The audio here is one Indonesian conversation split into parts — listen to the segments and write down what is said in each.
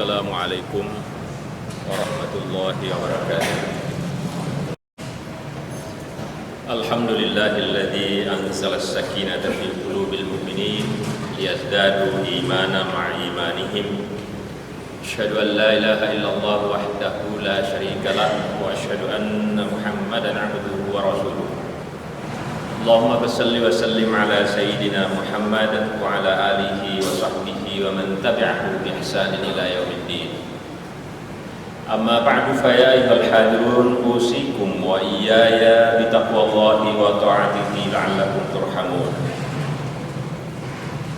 Assalamualaikum warahmatullahi wabarakatuh. Alhamdulillahilladzi anzala as-sakinata fi qulubil mu'minin liyazdadu imanan ma'a imanihim. Asyhadu an la ilaha illallah wahdahu la syarika lah wa asyhadu anna Muhammadan 'abduhu wa rasuluh. Allahumma salli wa sallim ala sayyidina Muhammad wa ala alihi wa sahbihi wa man tabi'ahu bi ihsanin ila yaumiddin. Amma ba'du fa ya ayyuhal hadirun usikum wa iyaya bi taqwallahi wa ta'atihi la'allakum turhamun.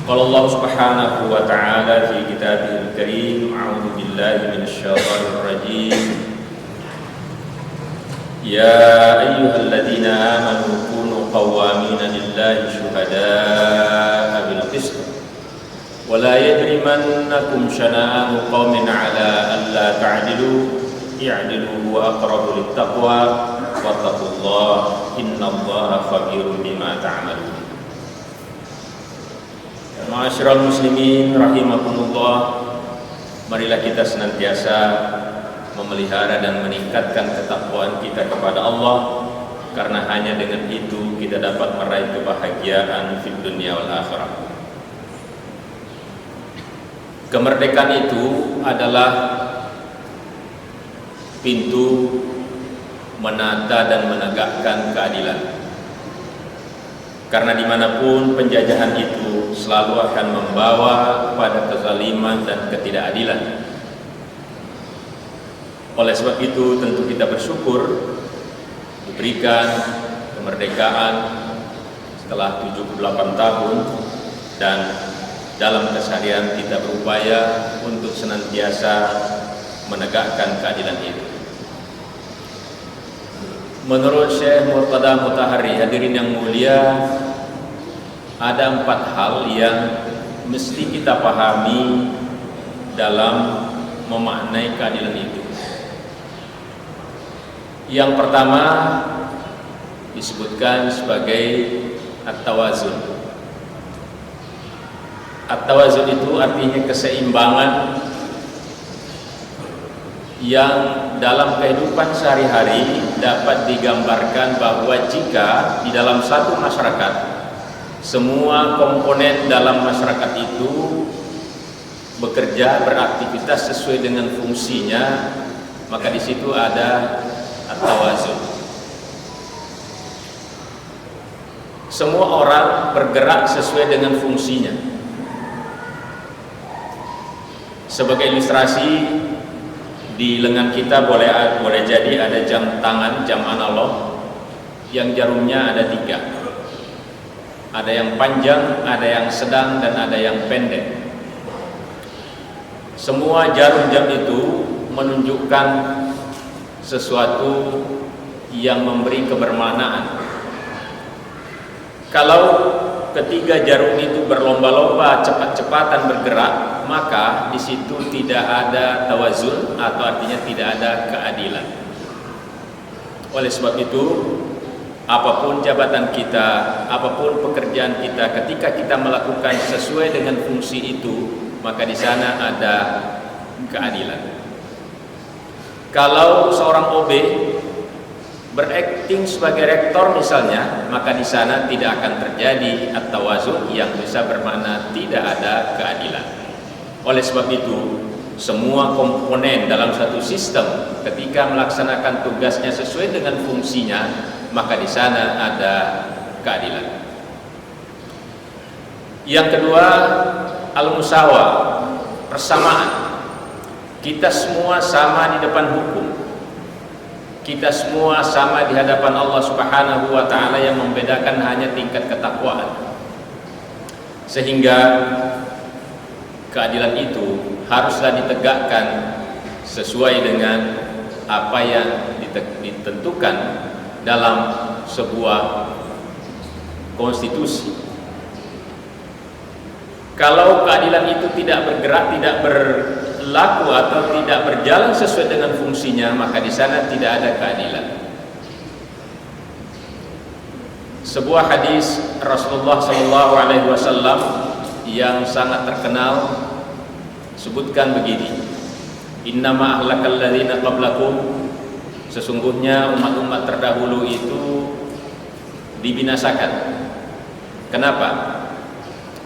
Qala Allah subhanahu wa ta'ala fi kitabihil karim, a'udzu billahi minasy syaithanir rajim. Ya ayyuhalladzina amanu kunu qawwamina lillahi syuhada'a bil qist wa la yajrimannakum shana'anu qaumin 'ala alla ta'dilu i'dilu huwa aqrabu littaqwa wattaqullaha innallaha khabirun bima ta'malun. Ma'asyiral muslimin rahimakumullah, marilah kita senantiasa memelihara dan meningkatkan ketakwaan kita kepada Allah, karena hanya dengan itu kita dapat meraih kebahagiaan fid dunya wal akhirah. Kemerdekaan itu adalah pintu menata dan menegakkan keadilan, karena dimanapun penjajahan itu selalu akan membawa pada kezaliman dan ketidakadilan. Oleh sebab itu tentu kita bersyukur diberikan kemerdekaan setelah 78 tahun, dan dalam keseharian kita berupaya untuk senantiasa menegakkan keadilan itu. Menurut Syekh Murtada Mutahari, hadirin yang mulia, ada 4 hal yang mesti kita pahami dalam memaknai keadilan itu. Yang pertama disebutkan sebagai at-tawazun. At-tawazun itu artinya keseimbangan yang dalam kehidupan sehari-hari dapat digambarkan bahwa jika di dalam satu masyarakat semua komponen dalam masyarakat itu bekerja, beraktivitas sesuai dengan fungsinya, maka di situ ada at-tawazun. Semua orang bergerak sesuai dengan fungsinya. Sebagai ilustrasi, di lengan kita boleh jadi ada jam tangan, jam analog yang jarumnya ada 3. Ada yang panjang, ada yang sedang, dan ada yang pendek. Semua jarum jam itu menunjukkan sesuatu yang memberi kebermaknaan. Kalau ketiga jarum itu berlomba-lomba cepat-cepatan bergerak, maka di situ tidak ada tawazun, atau artinya tidak ada keadilan. Oleh sebab itu, apapun jabatan kita, apapun pekerjaan kita, ketika kita melakukan sesuai dengan fungsi itu, maka di sana ada keadilan. Kalau seorang OB berakting sebagai rektor misalnya, maka di sana tidak akan terjadi at-tawazun yang bisa bermakna tidak ada keadilan. Oleh sebab itu, semua komponen dalam satu sistem ketika melaksanakan tugasnya sesuai dengan fungsinya, maka di sana ada keadilan. Yang kedua, al-musawa, persamaan. Kita semua sama di depan hukum. Kita semua sama di hadapan Allah Subhanahu wa ta'ala, yang membedakan hanya tingkat ketakwaan. Sehingga keadilan itu haruslah ditegakkan sesuai dengan apa yang ditentukan dalam sebuah konstitusi. Kalau keadilan itu tidak bergerak, tidak berlaku, atau tidak berjalan sesuai dengan fungsinya, maka di sana tidak ada keadilan. Sebuah hadis Rasulullah SAW yang sangat terkenal sebutkan begini: Innama ahlakal ladzina qablakum, sesungguhnya umat-umat terdahulu itu dibinasakan. Kenapa?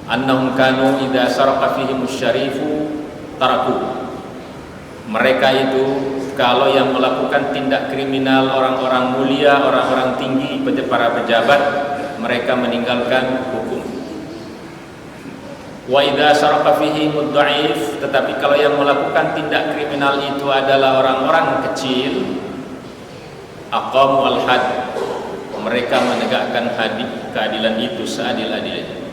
Annahum kanu idza saraqa fihimus syarifu taraku. Mereka itu kalau yang melakukan tindak kriminal, orang-orang mulia, orang-orang tinggi, para pejabat, mereka meninggalkan hukum. Wa idza saraqa fihimud dha'if, tetapi kalau yang melakukan tindak kriminal itu adalah orang-orang kecil, aqamu al-had, mereka menegakkan keadilan itu seadil-adilnya.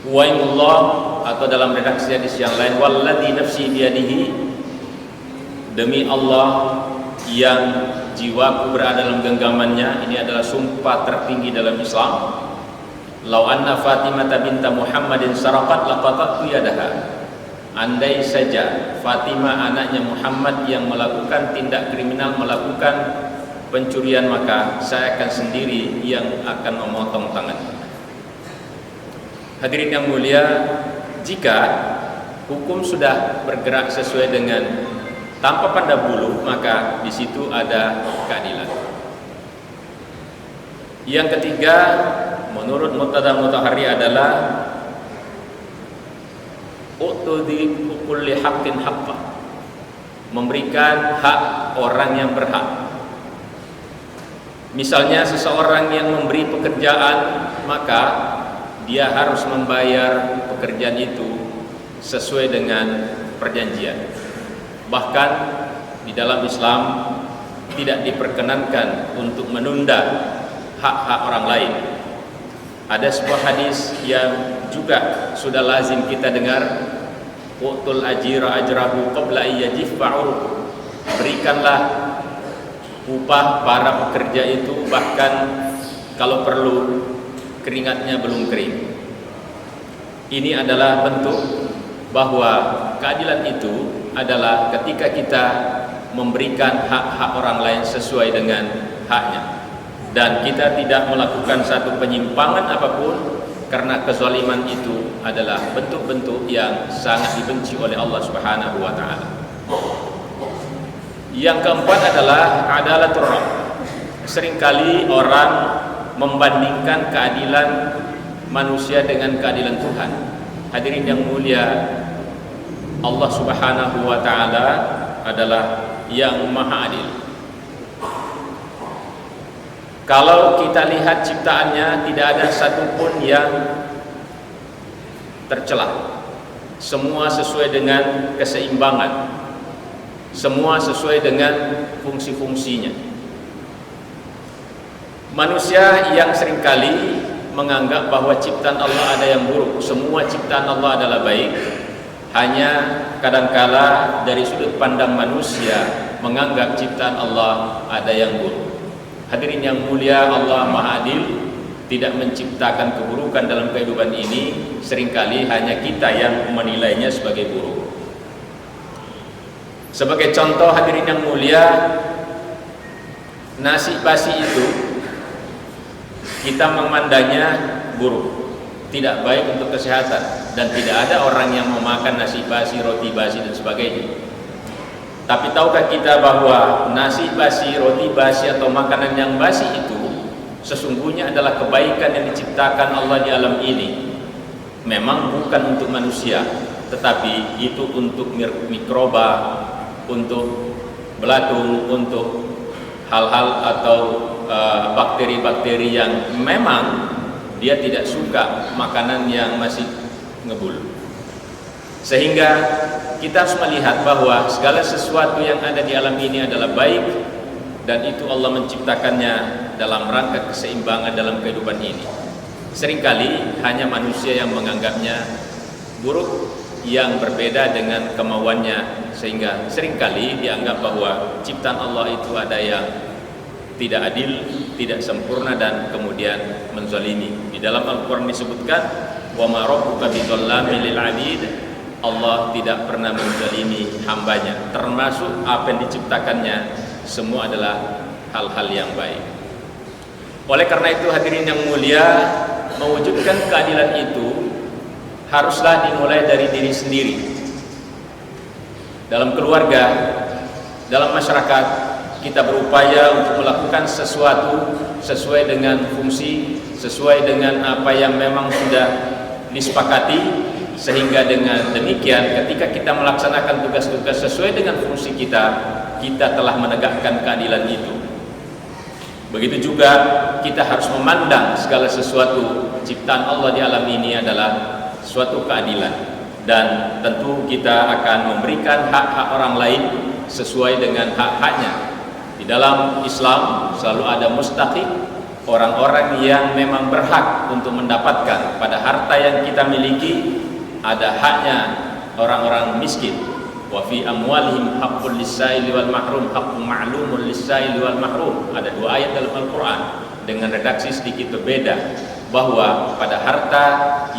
Waimullah, atau dalam redaksi hadis yang lain, walladzi nafsi biyadihi, demi Allah yang jiwaku berada dalam genggamannya. Ini adalah sumpah tertinggi dalam Islam. Lau anna Fatimah binta Muhammadin saraqat laqata'tu yadaha. Andai saja Fatimah anaknya Muhammad yang melakukan tindak kriminal, melakukan pencurian, maka saya akan sendiri yang akan memotong tangannya. Hadirin yang mulia, jika hukum sudah bergerak sesuai dengan tanpa pandang bulu, maka di situ ada keadilan. Yang ketiga, menurut Muqtada Mutahari adalah u'tudi kulli haqqin haqqah, memberikan hak orang yang berhak. Misalnya seseorang yang memberi pekerjaan, maka dia harus membayar pekerjaan itu sesuai dengan perjanjian. Bahkan di dalam Islam tidak diperkenankan untuk menunda hak-hak orang lain. Ada sebuah hadis yang juga sudah lazim kita dengar, utul ajira ajrahu qabla ayyajif fa'uruhu. Berikanlah upah para pekerja itu bahkan kalau perlu keringatnya belum kering. Ini adalah bentuk bahwa keadilan itu adalah ketika kita memberikan hak-hak orang lain sesuai dengan haknya, dan kita tidak melakukan satu penyimpangan apapun, karena kezaliman itu adalah bentuk-bentuk yang sangat dibenci oleh Allah Subhanahu wa taala. Yang keempat adalah adalatur rabb. Seringkali orang membandingkan keadilan manusia dengan keadilan Tuhan. Hadirin yang mulia, Allah Subhanahu wa taala adalah yang maha adil. Kalau kita lihat ciptaannya, tidak ada satupun yang tercela. Semua sesuai dengan keseimbangan, semua sesuai dengan fungsi-fungsinya. Manusia yang seringkali menganggap bahwa ciptaan Allah ada yang buruk, semua ciptaan Allah adalah baik, hanya kadangkala dari sudut pandang manusia menganggap ciptaan Allah ada yang buruk. Hadirin yang mulia, Allah Maha Adil, tidak menciptakan keburukan dalam kehidupan ini, seringkali hanya kita yang menilainya sebagai buruk. Sebagai contoh, hadirin yang mulia, nasi basi itu kita memandangnya buruk, tidak baik untuk kesehatan, dan tidak ada orang yang memakan nasi basi, roti basi dan sebagainya. Tapi tahukah kita bahwa nasi basi, roti basi atau makanan yang basi itu sesungguhnya adalah kebaikan yang diciptakan Allah di alam ini. Memang bukan untuk manusia, tetapi itu untuk mikroba, untuk belatung, untuk hal-hal atau bakteri-bakteri yang memang dia tidak suka makanan yang masih ngebul. Sehingga kita harus melihat bahwa segala sesuatu yang ada di alam ini adalah baik, dan itu Allah menciptakannya dalam rangka keseimbangan dalam kehidupan ini. Seringkali hanya manusia yang menganggapnya buruk, yang berbeda dengan kemauannya, sehingga seringkali dianggap bahwa ciptaan Allah itu ada yang tidak adil, tidak sempurna, dan kemudian menzalimi. Di dalam Al-Quran disebutkan, wa ma rabbuka bidzallamin lil 'abid, Allah tidak pernah menzalimi hambanya, termasuk apa yang diciptakannya semua adalah hal-hal yang baik. Oleh karena itu, hadirin yang mulia, mewujudkan keadilan itu haruslah dimulai dari diri sendiri. dalam keluarga, dalam masyarakat, kita berupaya untuk melakukan sesuatu sesuai dengan fungsi, sesuai dengan apa yang memang sudah disepakati, sehingga dengan demikian ketika kita melaksanakan tugas-tugas sesuai dengan fungsi kita, kita telah menegakkan keadilan itu. Begitu juga kita harus memandang segala sesuatu ciptaan Allah di alam ini adalah suatu keadilan, dan tentu kita akan memberikan hak-hak orang lain sesuai dengan hak-haknya. Di dalam Islam selalu ada mustahik, orang-orang yang memang berhak untuk mendapatkan pada harta yang kita miliki. Ada haknya orang-orang miskin. Wa fi amwalihim haqqul lis-sa'ili wal mahrum, haqqun ma'lumun lis-sa'ili wal mahrum. Ada 2 ayat dalam Al-Qur'an dengan redaksi sedikit berbeda, bahwa pada harta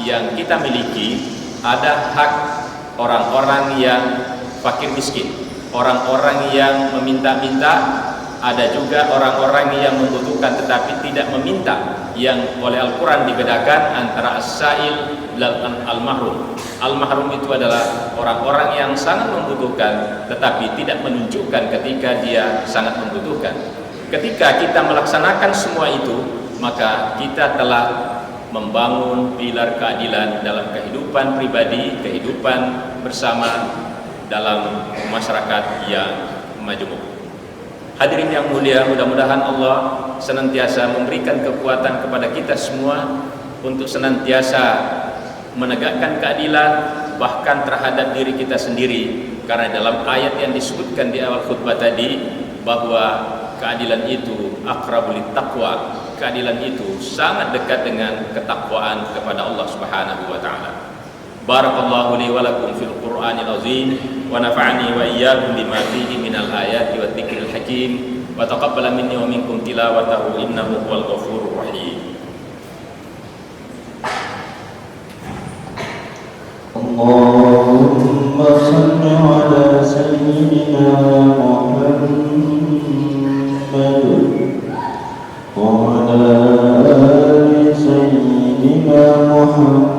yang kita miliki ada hak orang-orang yang fakir miskin, orang-orang yang meminta-minta, ada juga orang-orang yang membutuhkan tetapi tidak meminta, yang oleh Al-Quran dibedakan antara as-sa'il dan al-mahrum. Al-mahrum itu adalah orang-orang yang sangat membutuhkan tetapi tidak menunjukkan ketika dia sangat membutuhkan. Ketika kita melaksanakan semua itu, maka kita telah membangun pilar keadilan dalam kehidupan pribadi, kehidupan bersama dalam masyarakat yang majmuk. Hadirin yang mulia, mudah-mudahan Allah senantiasa memberikan kekuatan kepada kita semua untuk senantiasa menegakkan keadilan bahkan terhadap diri kita sendiri, karena dalam ayat yang disebutkan di awal khutbah tadi bahwa keadilan itu aqrabul taqwa, keadilan itu sangat dekat dengan ketakwaan kepada Allah Subhanahu wa taala. Barakallahu li wa lakum fil Qur'anil azim wa nafa'ani wa iyyakum bima fihi minal ayati wa dzikril hakim wa taqabbala minni wa minkum tilawatahu innahu huwal ghafurur rahim. Allahumma salli ala sayyidina Muhammad wa ala ali sayyidina Muhammad.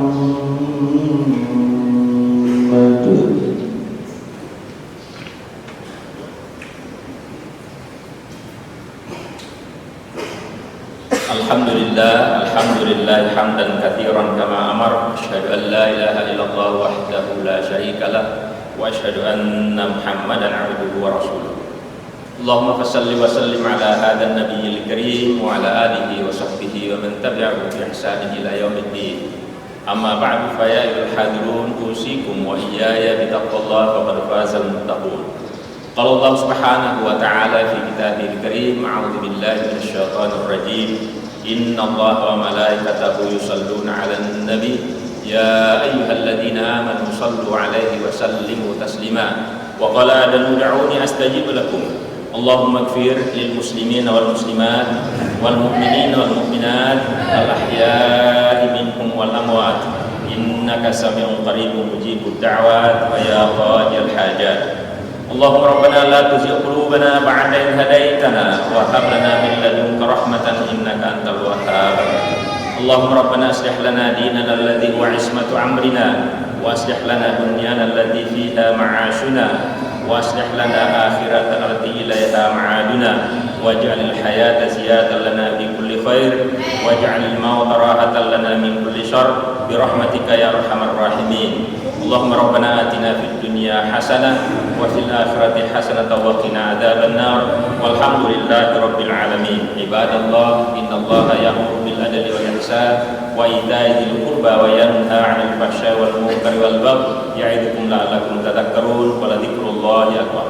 Alhamdulillah hamdan katsiran kama amar, asyhadu an la ilaha illallah wahdahu la syarika lah, wa asyhadu anna Muhammadan abduhu wa rasuluh. Allahumma fassalli wa sallim ala hadzal nabiyil karim wa ala alihi wa sahbihi wa man tabi'ahu bi ihsanin ila yaumiddin. Amma ba'du, fa ya ayyuhal hadirun usikum wa iyaya bi taqwallahi faqad fazal muttaqun. Qala Allah Subhanahu wa ta'ala fi kitabil karim, a'udzu billahi minasy syaithanir rajim. Inna Allaha wa malaikatahu yusalluna 'alan nabi ya ayyuhalladzina amanu sallu 'alaihi wa sallimu taslima. Wa qala adamu ud'uni astajib lakum. Allahumma ighfir lil muslimina wal muslimat wal mu'minina wal mu'minat al ahya'i minhum wal amwat innaka sami'un qaribun mujibud da'wat wa ya qadiyal hajat. Allahumma rabbana la tuzigh qulubana ba'da idh hadaytana wa hab lana min ladunka rahmatan innaka antal wahhab. Allahumma rabbana aslih lana dinana alladhi huwa 'ismatu amrina wa aslih lana dunyana allati fiha ma'ashuna wa aslih lana akhiratana allati ilaiha ma'aduna waj'alil hayata ziyadatan lana fi kulli khair waj'alil mauta rahatan lana min kulli syarr bi rahmatika ya arhamar rahimin. Allahumma rabbana atina fid dunya hasanah wa fil akhirati hasanah wa qina adzaban nar walhamdulillahi rabbil alamin. Ibadallah, innallaha ya'muru bil adli wal ihsan wa ita'i dzil qurba wa yanha 'anil fahsya'i wal munkari wal baghi ya'idukum la'allakum tadhakkarun wa la dzikrullahi akbar.